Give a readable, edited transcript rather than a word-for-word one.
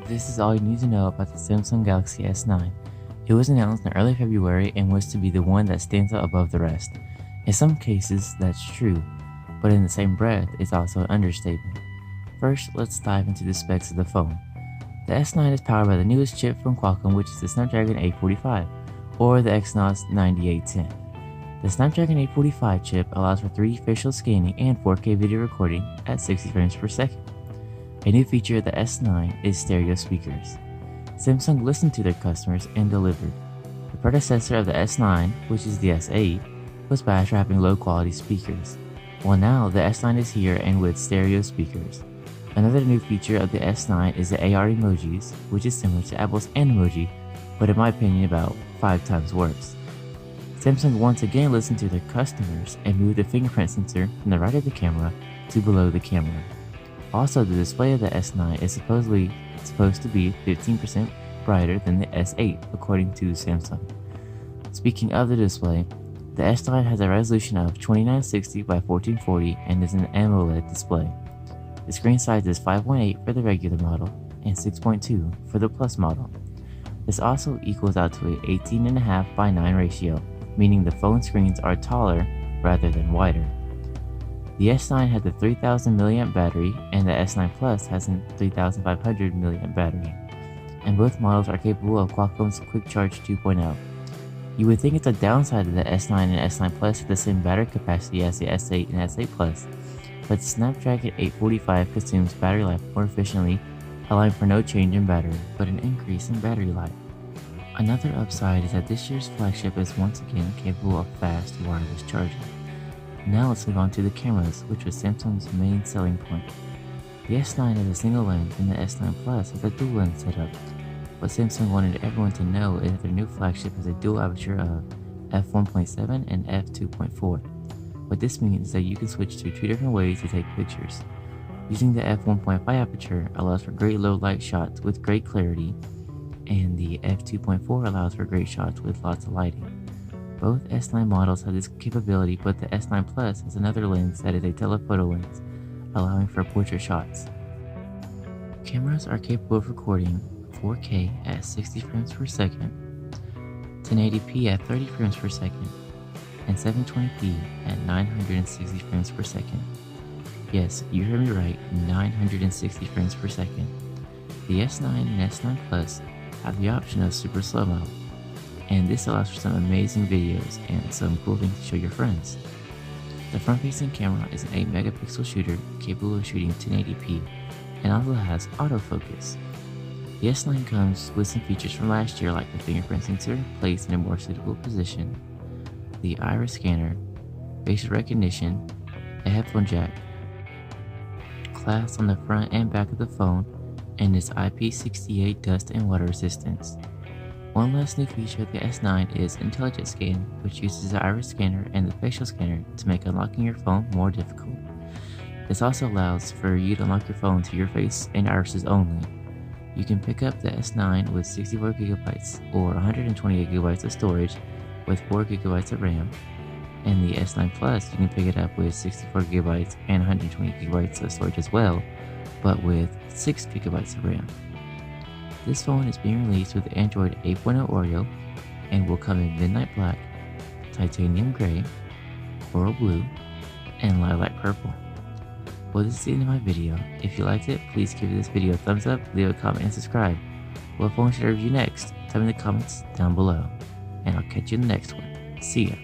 This is all you need to know about the Samsung Galaxy S9. It was announced in early February and was to be the one that stands out above the rest. In some cases, that's true, but in the same breath, it's also an understatement. First, let's dive into the specs of the phone. The S9 is powered by the newest chip from Qualcomm, which is the Snapdragon 845, or the Exynos 9810. The Snapdragon 845 chip allows for 3D facial scanning and 4K video recording at 60 frames per second. A new feature of the S9 is stereo speakers. Samsung listened to their customers and delivered. The predecessor of the S9, which is the S8, was bad for having low-quality speakers. Well, now the S9 is here and with stereo speakers. Another new feature of the S9 is the AR emojis, which is similar to Apple's Animoji, but in my opinion about 5 times worse. Samsung once again listened to their customers and moved the fingerprint sensor from the right of the camera to below the camera. Also, the display of the S9 is supposed to be 15% brighter than the S8, according to Samsung. Speaking of the display, the S9 has a resolution of 2960 by 1440 and is an AMOLED display. The screen size is 5.8 for the regular model and 6.2 for the Plus model. This also equals out to an 18.5 by 9 ratio, meaning the phone screens are taller rather than wider. The S9 has a 3000 mAh battery and the S9 Plus has a 3500 mAh battery, and both models are capable of Qualcomm's Quick Charge 2.0. You would think it's a downside that the S9 and S9 Plus have the same battery capacity as the S8 and S8 Plus, but the Snapdragon 845 consumes battery life more efficiently, allowing for no change in battery, but an increase in battery life. Another upside is that this year's flagship is once again capable of fast wireless charging. Now let's move on to the cameras, which was Samsung's main selling point. The S9 has a single lens and the S9 Plus has a dual lens setup. What Samsung wanted everyone to know is that their new flagship has a dual aperture of f1.7 and f2.4. What this means is that you can switch to 2 different ways to take pictures. Using the f1.5 aperture allows for great low light shots with great clarity, and the f2.4 allows for great shots with lots of lighting. Both S9 models have this capability, but the S9 Plus has another lens that is a telephoto lens, allowing for portrait shots. Cameras are capable of recording 4K at 60 frames per second, 1080p at 30 frames per second, and 720p at 960 frames per second. Yes, you heard me right, 960 frames per second. The S9 and S9 Plus have the option of super slow-mo, and this allows for some amazing videos and some cool things to show your friends. The front-facing camera is an 8 megapixel shooter capable of shooting 1080p and also has autofocus. The S9 comes with some features from last year like the fingerprint sensor placed in a more suitable position, the iris scanner, facial recognition, a headphone jack, glass on the front and back of the phone, and its IP68 dust and water resistance. One last new feature of the S9 is Intelligent Scan, which uses the iris scanner and the facial scanner to make unlocking your phone more difficult. This also allows for you to unlock your phone to your face and irises only. You can pick up the S9 with 64GB or 128GB of storage with 4GB of RAM, and the S9 Plus you can pick it up with 64GB and 128GB of storage as well, but with 6GB of RAM. This phone is being released with Android 8.0 Oreo and will come in Midnight Black, Titanium Gray, Coral Blue, and Lilac Purple. Well, this is the end of my video. If you liked it, please give this video a thumbs up, leave a comment, and subscribe. What phone should I review next? Tell me in the comments down below, and I'll catch you in the next one. See ya.